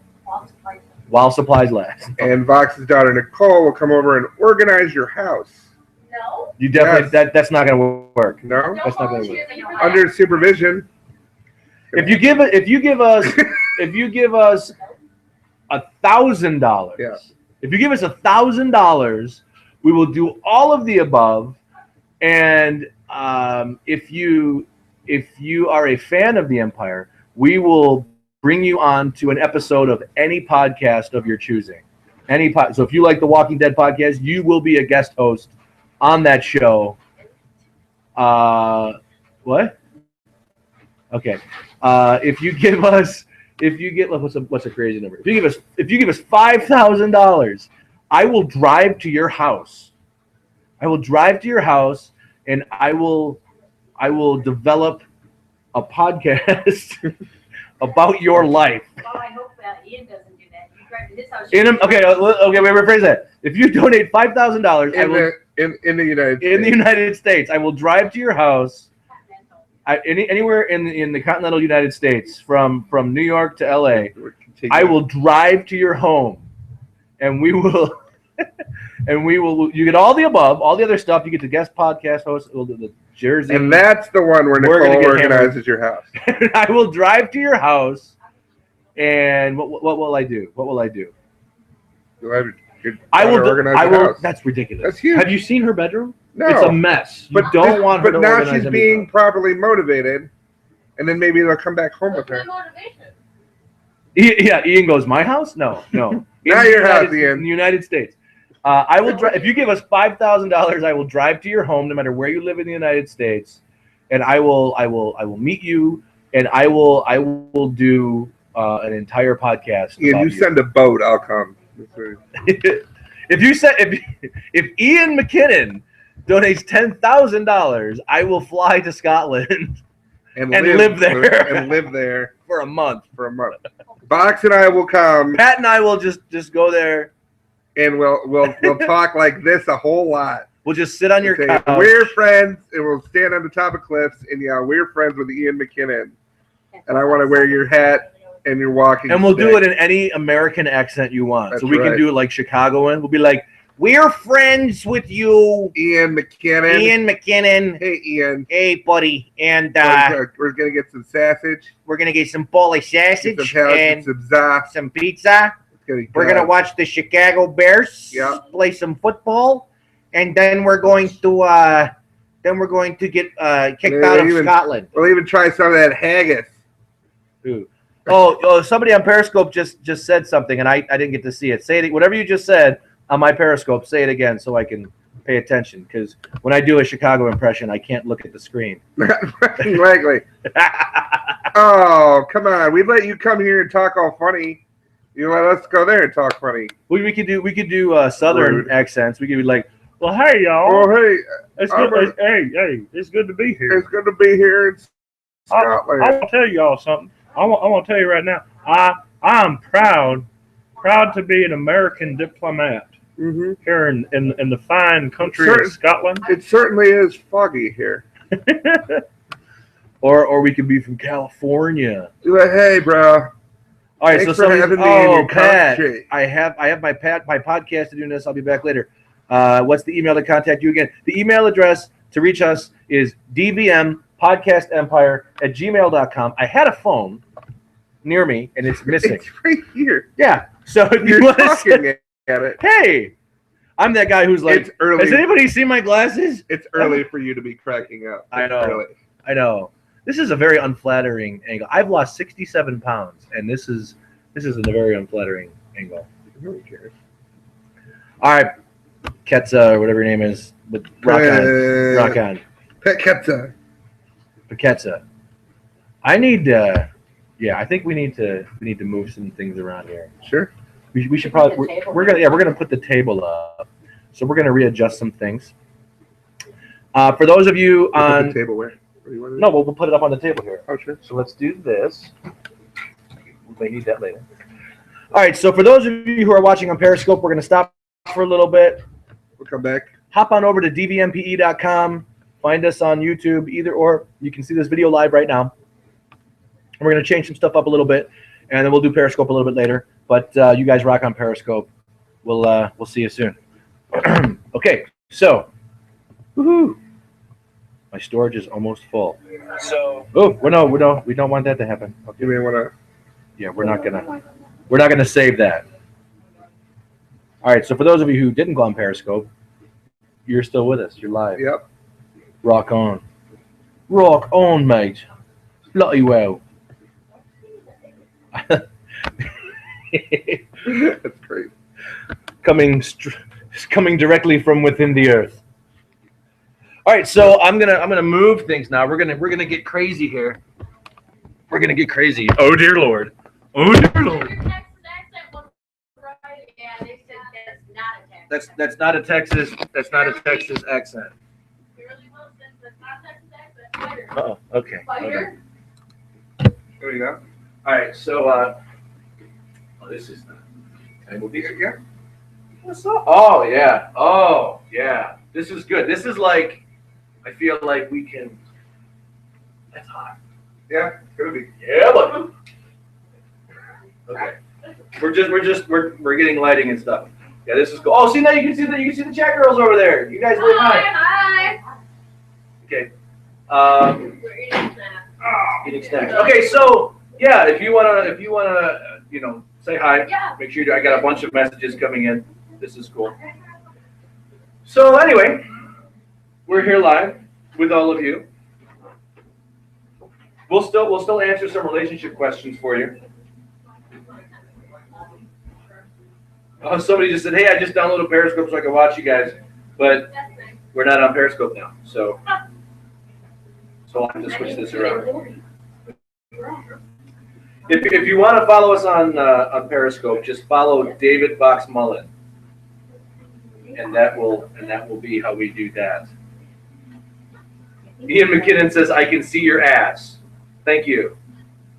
while supplies last. And Vox's daughter Nicole will come over and organize your house. No. You definitely that's not going to work. No, That's not going to work. under supervision. If you give us $1,000, Yeah. if you give us $1,000, we will do all of the above. And if you are a fan of the Empire, we will bring you on to an episode of any podcast of your choosing. So if you like the Walking Dead podcast, you will be a guest host on that show. What? Okay. If you get what's a crazy number? If you give us $5,000, I will drive to your house. And I will develop a podcast about your life. Oh, I hope Ian doesn't do that. You drive to his house. Okay, we rephrase that. If you donate $5,000, In the United States. in the United States, I will drive to your house. Anywhere in the continental United States, from New York to LA, I will drive to your home, and we will you get all the above, all the other stuff. You get the guest podcast host, we'll do the jersey, And that's the one where We're gonna Nicole get organizes your house. I will drive to your house, and what will I do? You'll have your I will daughter organize your house. That's ridiculous. That's huge. Have you seen her bedroom? No. It's a mess. You don't want her to But now organize she's anything. being properly motivated, and then maybe they'll come back home with her. Motivation. Yeah, Ian goes, my house? No. Not your house, Ian. In the United States. I will drive. If you give us $5,000, I will drive to your home, no matter where you live in the United States, and I will meet you, and I will do an entire podcast. Ian, you send a boat, I'll come. If Ian McKinnon donates $10,000, I will fly to Scotland and live there. And live there for a month. Box and I will come. Pat and I will just go there. And we'll talk like this a whole lot. We'll just sit on your couch. We're friends, and we'll stand on the top of cliffs, and yeah, we're friends with Ian McKinnon. And I want to wear your hat and your walking And we'll stick. do it in any American accent you want. That's so we right. can do it like Chicagoan. We'll be like, we're friends with you, Ian McKinnon. Ian McKinnon. Hey, Ian. Hey, buddy. And We're going to get some sausage. we're going to get some Polish sausage and some zap. some pizza. We're going to watch the Chicago Bears play some football. And then we're going to get kicked out of Scotland. We'll even try some of that haggis. Ooh. Oh, somebody on Periscope just said something, and I didn't get to see it. Say it. Whatever you just said on my Periscope, say it again so I can pay attention. Because when I do a Chicago impression, I can't look at the screen. Likely. Oh, come on. We let you come here and talk all funny. You let us go there and talk funny. We could do Southern accents. We could be like, well, hey y'all. Oh, hey. It's good. Hey, it's good to be here. It's good to be here in Scotland. I want to tell y'all something. I want to tell you right now. I'm proud to be an American diplomat here in the fine country of Scotland. It certainly is foggy here. or we could be from California. Like, hey, bro. All right, Thanks so for having me in your Pat, country. I have my podcast to do this. I'll be back later. What's the email to contact you again? The email address to reach us is dvmpodcastempire@gmail.com. I had a phone near me, and it's missing. It's right here. Yeah. So if You're you want to talking at it. hey, I'm that guy who's like, It's early. has anybody seen my glasses? It's early for you to be cracking up. I know. Early. I know. This is a very unflattering angle. I've lost 67 pounds, and this is a very unflattering angle. Who cares? All right, Ketza, or whatever your name is, but rock on. Pet Ketza. Ketza. I need. Yeah, I think we need to move some things around here. Sure. We should probably. We're gonna put the table up. So we're gonna readjust some things. For those of you Put on the table where? Where do you want it? no, we'll put it up on the table here. Oh, sure. So let's do this. We may need that later. All right. So for those of you who are watching on Periscope, we're gonna stop for a little bit. We'll come back. Hop on over to dvmpe.com. Find us on YouTube, either or. You can see this video live right now. We're going to change some stuff up a little bit, and then we'll do Periscope a little bit later. But you guys rock on Periscope. We'll see you soon. Okay, so woohoo! My storage is almost full. So we don't want that to happen. Okay. You may want to. Yeah, we're not gonna save that. All right. So for those of you who didn't go on Periscope, you're still with us. You're live. Yep. Rock on. Rock on, mate. Bloody well. That's great. Coming directly from within the earth. All right, so I'm gonna move things now. We're gonna get crazy here. We're gonna get crazy. Oh dear Lord. Oh dear Lord. Your Texas accent was right. Yeah, they said that's not a Texas. That's not a Texas. That's not a Texas accent. Really well said, that's not a Texas accent. Fighter. Oh, okay. Fighter. There you go. All right, so oh, this is not. Can I move these again? What's up? Oh yeah. Oh yeah. This is good. This is like, I feel like we can. That's hot. Yeah, it's gonna be. Yeah, buddy. Okay. We're getting lighting and stuff. Yeah, this is cool. Oh, see now you can see the chat girls over there. You guys look hi. Hi. Okay. We're eating snacks. Eating snacks. Okay, so yeah, if you wanna say hi. Yeah. Make sure you do. I got a bunch of messages coming in. This is cool. So anyway, we're here live with all of you. We'll still answer some relationship questions for you. Somebody just said, "Hey, I just downloaded Periscope so I can watch you guys," but we're not on Periscope now, so I'll have to switch this around. If you want to follow us on Periscope, just follow David Box Mullen, and that will be how we do that. Ian McKinnon says, "I can see your ass." Thank you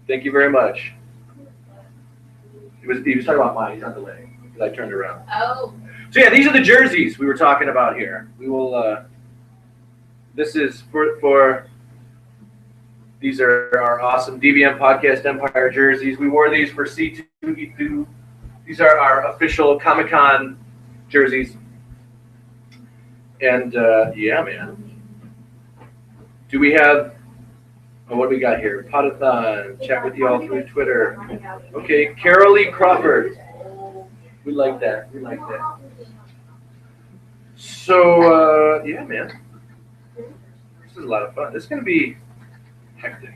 very much. He was talking about mine. He's on delay because I turned around. Oh. So yeah, these are the jerseys we were talking about here. We will. This is for. These are our awesome DVM Podcast Empire jerseys. We wore these for C2E2. These are our official Comic-Con jerseys. And yeah, man. Do we have? Oh, what do we got here? Podathon. Chat with you all through Twitter. Okay, Carol Lee Crawford. We like that. So yeah, man. This is a lot of fun. This is gonna be hectic.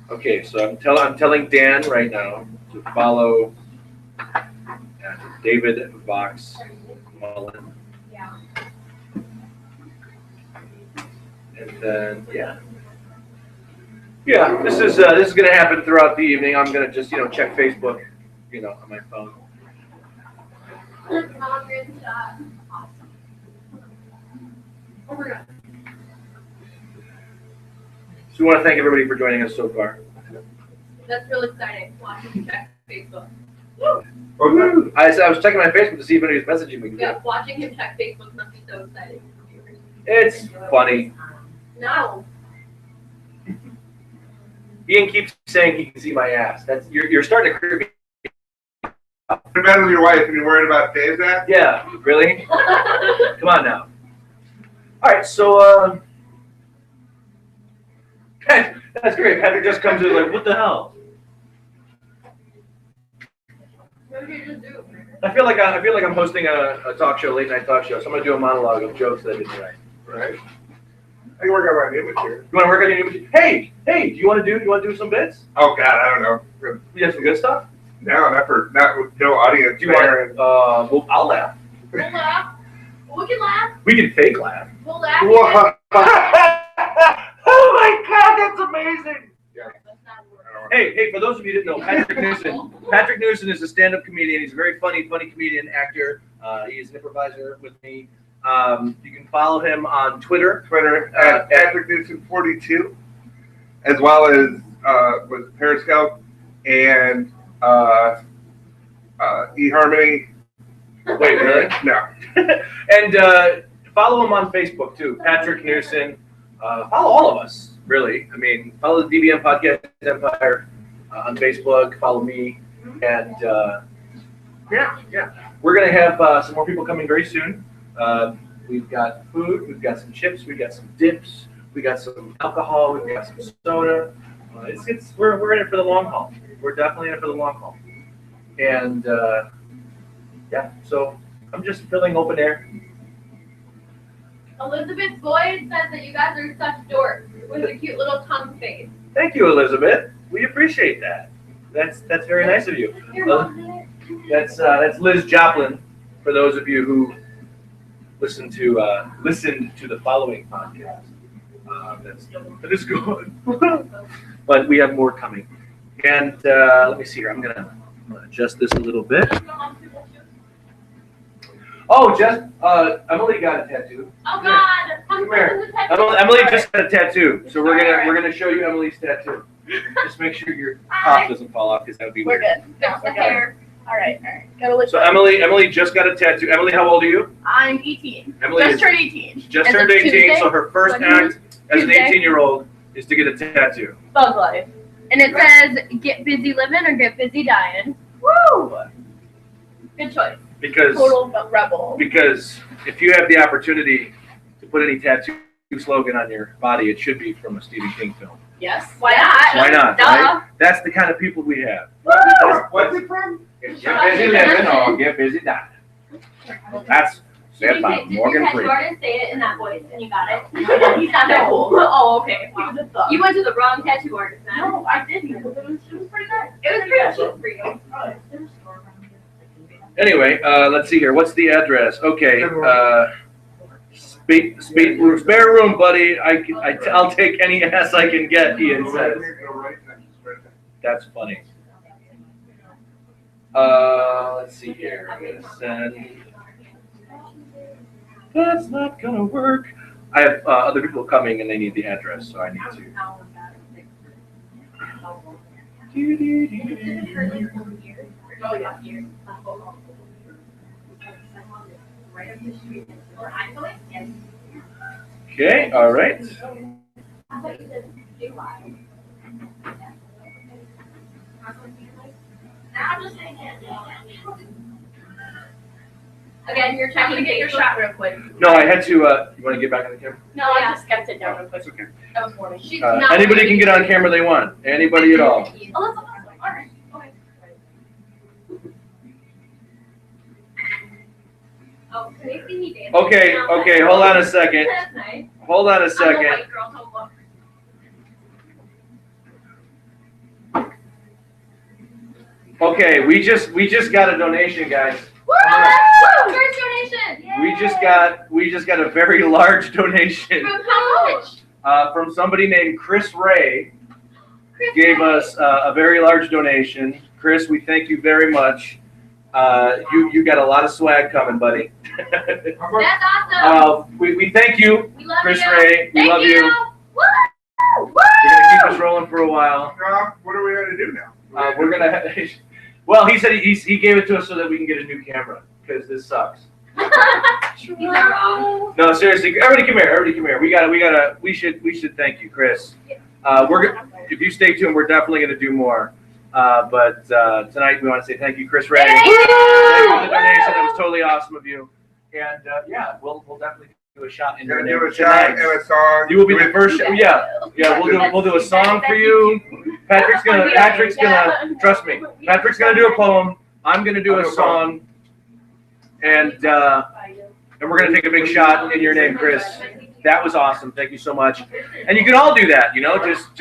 Okay, so I'm telling Dan right now to follow David Vox Mullen. Yeah. And then yeah, this is gonna happen throughout the evening. I'm gonna just check Facebook, on my phone. Oh my God. So we want to thank everybody for joining us so far. That's really exciting. Watching you check Facebook. Oh, no. I was checking my Facebook to see if anybody was messaging me. Yeah, watching him check Facebook must be so exciting. It's funny. No. Ian keeps saying he can see my ass. That's you're starting to creep me. What about your wife? Are you worried about Dave's ass? Yeah, really? Come on now. All right, so that's great. Patrick just comes in like, what the hell? What did you just do? I feel like I'm hosting a talk show, late night talk show. So I'm gonna do a monologue of jokes that I didn't write. Right. I can work on my image here. You want to work on your image? Hey, do you want to do some bits? Oh God, I don't know. You have some good stuff. No, not with no audience. Do you want? Well, I'll laugh. We'll laugh. We can laugh. We can fake laugh. We'll laugh. Wow. Oh my God, that's amazing. Yeah. Hey, for those of you who didn't know, Patrick Newson is a stand-up comedian. He's a very funny comedian, actor. He is an improviser with me. You can follow him on Twitter At Patrick Newson 42, as well as with Periscope and eHarmony. Wait, really? No. And follow him on Facebook too, Patrick Newson. Follow all of us, really. I mean, follow the DVM Podcast Empire on Facebook. Follow me, and yeah. We're gonna have some more people coming very soon. We've got food, we've got some chips, we've got some dips, we got some alcohol, we've got some soda. We're in it for the long haul. We're definitely in it for the long haul. And yeah, so I'm just filling open air. Elizabeth Boyd says that you guys are such dorks with a cute little tongue face. Thank you, Elizabeth. We appreciate that. That's very nice of you. You're welcome. That's Liz Joplin. For those of you who listened to the following podcast, that is good. But we have more coming. And let me see here. I'm gonna adjust this a little bit. Oh, Emily got a tattoo. Oh God! Come here. Emily just got a tattoo, so we're gonna show you Emily's tattoo. Just make sure your top doesn't fall off, because that would be We're weird. good. Fix the hair. All right. Gotta look. So Emily just got a tattoo. Emily, how old are you? I'm 18. Emily Just is turned 18. just As turned of 18, Tuesday? so her first act as an Tuesday? 18-year-old is to get a tattoo. Bug life. And it says, "Get busy living or get busy dying." Woo! Good choice. Because Rebel. if you have the opportunity to put any tattoo slogan on your body, it should be from a Stephen King film. Yes. Why not? Why not? Duh. Right? That's the kind of people we have. What's it from? Get busy living or get busy dying. That's said by Morgan Freeman. Jordan say it in that voice, and you got it. He's not that cool. Oh, okay. You went to the wrong tattoo artist, man. No, I didn't. It was pretty good. It was pretty cheap for you. Anyway, let's see here. What's the address? Okay. Spare room, buddy. I'll take any ass I can get, Ian says. That's funny. Let's see here. I'm gonna send. That's not gonna work. I have other people coming and they need the address, so I need to. Okay, all right. Again, you're I'm checking gonna get your shot real quick. No, I had to. You want to get back on the camera? No, I just kept it down real quick. That's okay. That was morning. She's not Anybody can get on camera they want. Anybody at all. Alright. Oh, can they see me dancing? Okay, hold on a second. That's nice. Hold on a I'm a second. white girl, don't look. Okay, we just got a donation, guys. Woo! First donation! We just got a very large donation From how much? from somebody named Chris Ray. Chris Gave Ray. us a very large donation. Chris, we thank you very much. You got a lot of swag coming, buddy. That's awesome. We thank you, We love Chris you. Ray. We Thank love you. Woo! Woo! We're gonna keep this rolling for a while. What are we going to do now? We're gonna. Well, he said he gave it to us so that we can get a new camera because this sucks. He's not wrong. No, seriously, everybody come here. Everybody come here. We should thank you, Chris. If you stay tuned, we're definitely gonna do more. But tonight we want to say thank you, Chris Ray. Thank Thank you. you for the donation. That was totally awesome of you. And yeah, we'll definitely do a shot in We're your going to do name a shot tonight. and a song. You will be the first. Yeah, we'll do a song for you. Patrick's gonna trust me. Patrick's gonna do a poem. I'm gonna do a song, and we're gonna take a big shot in your name, Chris. That was awesome. Thank you so much. And you can all do that. You know, just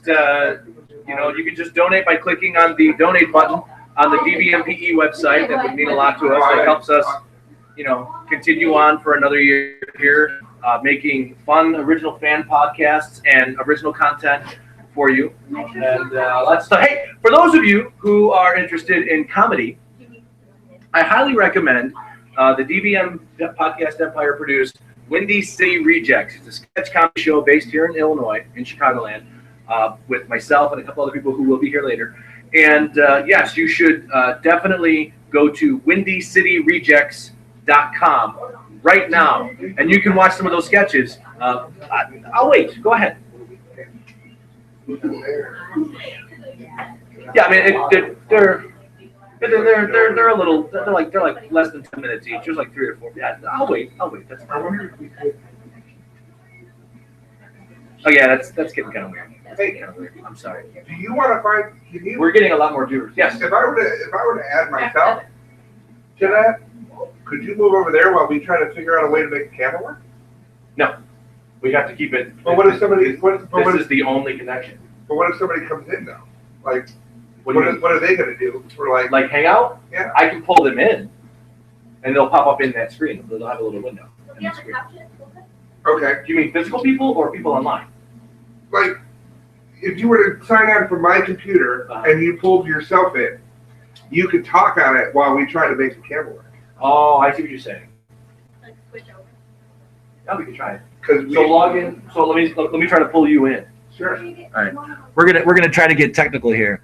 you can just donate by clicking on the donate button on the DVMPE website. That would mean a lot to us. It helps us, continue on for another year here. making fun, original fan podcasts and original content for you. And let's start. Hey, for those of you who are interested in comedy, I highly recommend the DVM Podcast Empire produced Windy City Rejects. It's a sketch comedy show based here in Illinois, in Chicagoland, with myself and a couple other people who will be here later. And yes, you should definitely go to windycityrejects.com right now, and you can watch some of those sketches. I'll wait. Go ahead. Yeah, I mean they're a little. They're like less than 10 minutes each. There's like 3 or 4. Yeah, I'll wait. That's fine. Oh yeah, that's getting kind of weird. I'm sorry. Do you want to find? We're getting a lot more viewers. Yes. If I were to add myself to that, could you move over there while we try to figure out a way to make the camera work? No, we have to keep it. But what if somebody? This is the only connection. But what if somebody comes in though? Like, What are they going to do? For like Hangout? Yeah. I can pull them in, and they'll pop up in that screen. They'll have a little window in the screen. Okay. Do you mean physical people or people online? Like, if you were to sign on from my computer and you pulled yourself in, you could talk on it while we try to make the camera work. Oh, I see what you're saying. Like switch over. Yeah, we can try it. Because So log in. So let me try to pull you in. Sure. All right. We're gonna try to get technical here.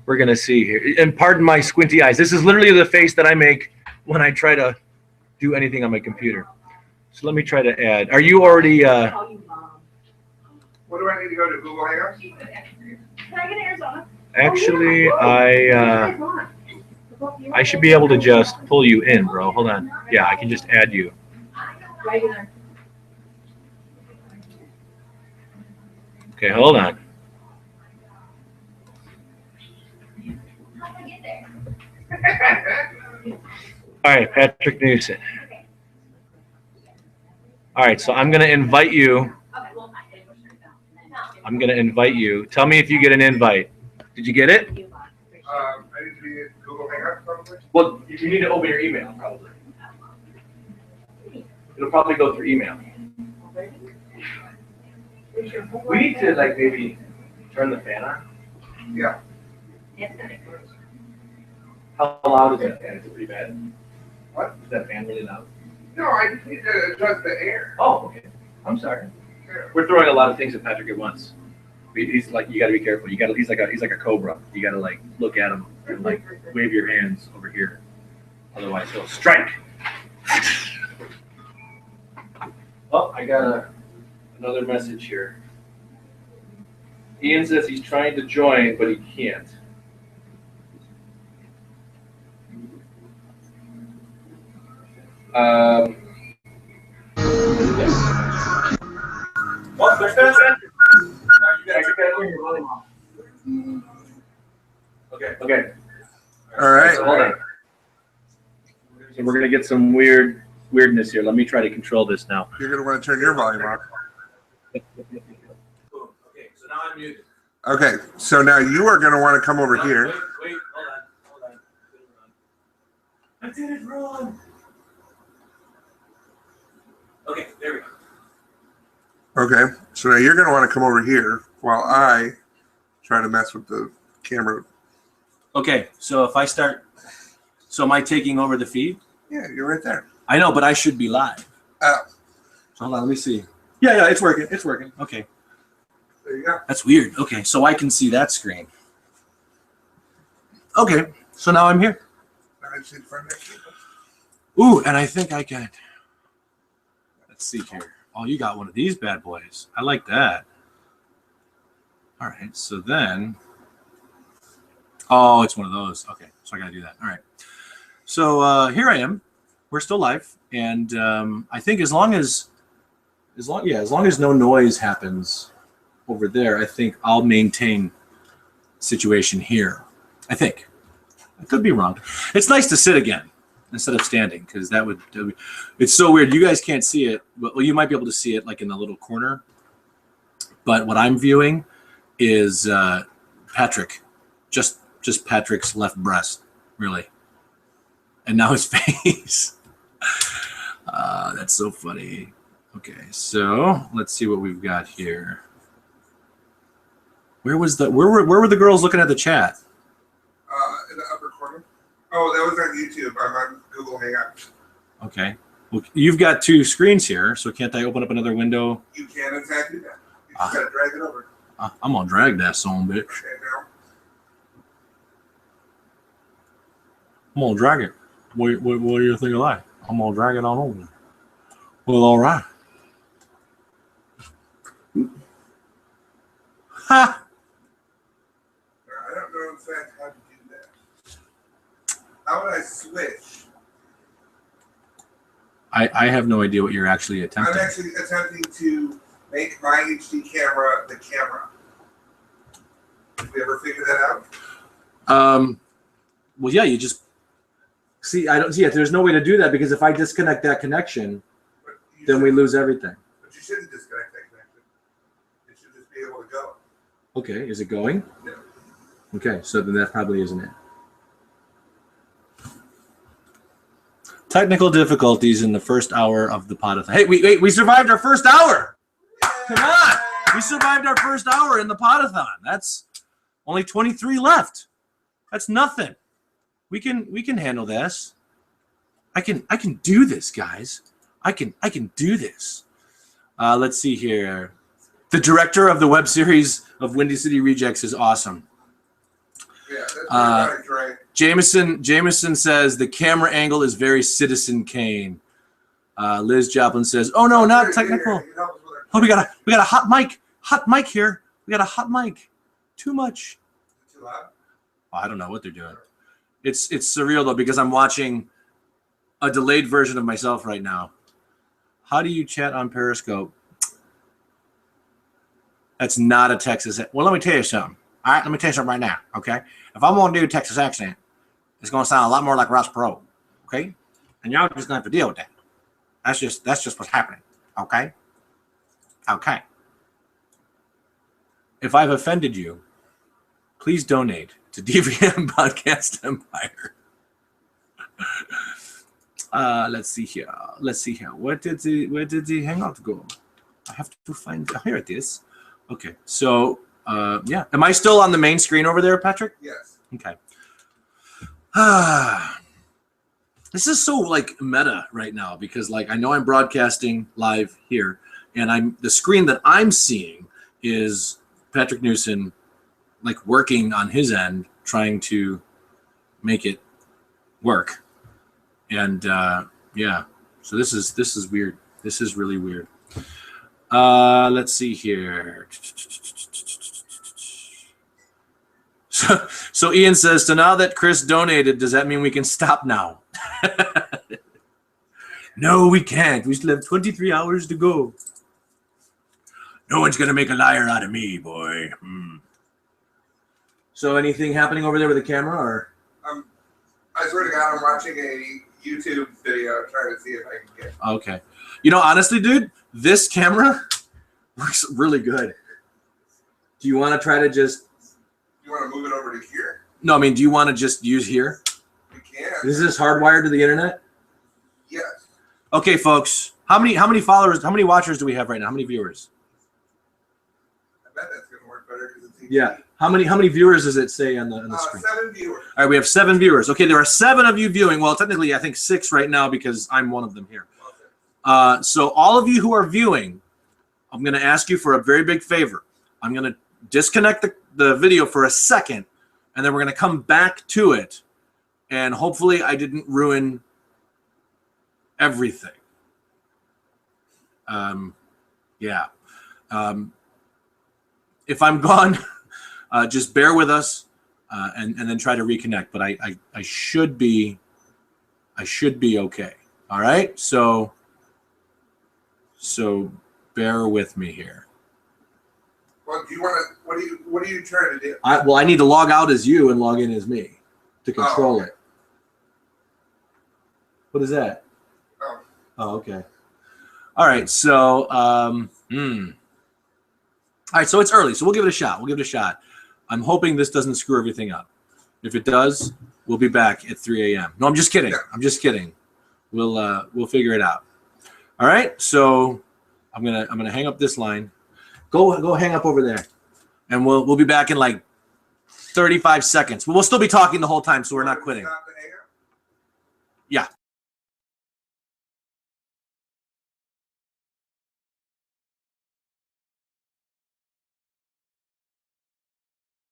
We're gonna see here. And pardon my squinty eyes. This is literally the face that I make when I try to do anything on my computer. So let me try to add. Are you already? What do I need to go to? Google Hangouts? Can I get Arizona? Actually, I should be able to just pull you in, bro. Hold on. Yeah, I can just add you. Okay, hold on. All right, Patrick Newson. All right, so I'm going to invite you. I'm going to invite you. Tell me if you get an invite. Did you get it? I need to be in Google Hangouts probably. Well, you need to open your email, probably. It'll probably go through email. We need to, like, maybe turn the fan on. Yeah. How loud is that fan? Is it pretty bad? What? Is that fan really loud? No, I just need to adjust the air. Oh, okay. I'm sorry. We're throwing a lot of things at Patrick at once. He's like, you got to be careful. He's like a cobra. You got to like look at him and like wave your hands over here. Otherwise, he'll strike. Oh, I got another message here. Ian says he's trying to join, but he can't. What? There's that? Okay. All right. So hold on. So we're gonna get some weirdness here. Let me try to control this now. You're going to want to turn your volume off. Okay, so now I'm muted. Okay, so now you are going to want to come over here. Wait, hold on. I did it wrong. Okay, there we go. Okay, so now you're going to want to come over here while I try to mess with the camera. Okay, so if I start, so am I taking over the feed? Yeah, you're right there. I know, but I should be live. Oh, So hold on, let me see. Yeah, it's working. It's working. Okay, there you go. that's weird. Okay, so I can see that screen. Okay, so now I'm here. Now I just need to find that key. Ooh, and I think I can. Let's see here. Oh, you got one of these bad boys. I like that. All right, so then. Oh, it's one of those. Okay, so I got to do that. All right. So here I am. We're still live, and I think as long as no noise happens over there, I think I'll maintain situation here. I think. I could be wrong. It's nice to sit again instead of standing, because that would it's so weird. You guys can't see it. Well, you might be able to see it like in the little corner, but what I'm viewing is Patrick, just Patrick's left breast, really, and now his face. That's so funny. Okay, so let's see what we've got here. Where were the girls looking at the chat? In the upper corner. Oh, that was on YouTube. I'm on Google Hangouts. Okay. Well, you've got two screens here, so can't I open up another window? You can exactly that. You just gotta drag it over. I'm gonna drag that son bitch. Okay, now. I'm gonna drag it. What do you think of that? I'm gonna drag it on over. Well, all right. Ha! I don't know in fact how to do that. How would I switch? I have no idea what you're actually attempting. I'm actually attempting to make my HD camera the camera. Did we ever figure that out? Well, yeah, you just see. I don't see it. There's no way to do that because if I disconnect that connection, then we lose everything. But you shouldn't disconnect that connection. It should just be able to go. Okay, is it going? No. Okay, so then that probably isn't it. Technical difficulties in the first hour of the Podathon. Hey, we survived our first hour. Come on, we survived our first hour in the Podathon. That's only 23 left. That's nothing. We can handle this. I can do this, guys. I can do this. Let's see here. The director of the web series of Windy City Rejects is awesome. Yeah, that's right. Jameson says the camera angle is very Citizen Kane. Liz Joplin says, "Oh no, not technical. Oh, we got a hot mic here. We got a hot mic. Too much. Too loud? I don't know what they're doing. It's surreal though because I'm watching a delayed version of myself right now. How do you chat on Periscope? That's not a Texas. Well, let me tell you something. All right, let me tell you something right now. Okay, if I'm gonna do a Texas accent, it's gonna sound a lot more like Ross Perot. Okay, and y'all just gonna have to deal with that. That's just what's happening. Okay. Okay. If I've offended you, please donate to DVM Podcast Empire. Let's see here. Where did the hangout go? I have to find. Oh, here it is. Okay. So yeah. Am I still on the main screen over there, Patrick? Yes. Okay. This is so like meta right now because like I know I'm broadcasting live here, and the screen that I'm seeing is Patrick Newson like working on his end, trying to make it work. And yeah, so this is weird. This is really weird. Let's see here. So Ian says, so now that Chris donated, does that mean we can stop now? No, we can't. We still have 23 hours to go. No one's going to make a liar out of me, boy. So anything happening over there with the camera? Or? I swear to God, I'm watching a YouTube video trying to see if I can get. Okay. You know, honestly, dude, this camera works really good. Do you want to try to just... You want to move it over to here? No, I mean, do you want to just use here? We can. Is this hardwired to the internet? Yes. Okay, folks. How many followers, how many watchers do we have right now? How many viewers? I bet that's going to work better because it's easy. Yeah. How many viewers does it say on the screen? 7 viewers. All right, we have 7 viewers. Okay, there are 7 of you viewing. Well, technically, I think 6 right now because I'm one of them here. Okay. So all of you who are viewing, I'm going to ask you for a very big favor. I'm going to disconnect the video for a second, and then we're going to come back to it, and hopefully I didn't ruin everything. Yeah. If I'm gone, just bear with us, and then try to reconnect. But I should be okay. All right. So bear with me here. Well, do you want to? What are you trying to do? I need to log out as you and log in as me to control it. What is that? Oh, okay. All right. So, all right. So it's early. So we'll give it a shot. I'm hoping this doesn't screw everything up. If it does, we'll be back at 3 a.m. No, I'm just kidding. Yeah. I'm just kidding. We'll figure it out. All right. So I'm gonna hang up this line. Go hang up over there, and we'll be back in like 35 seconds. We'll still be talking the whole time, so we're not quitting. Yeah.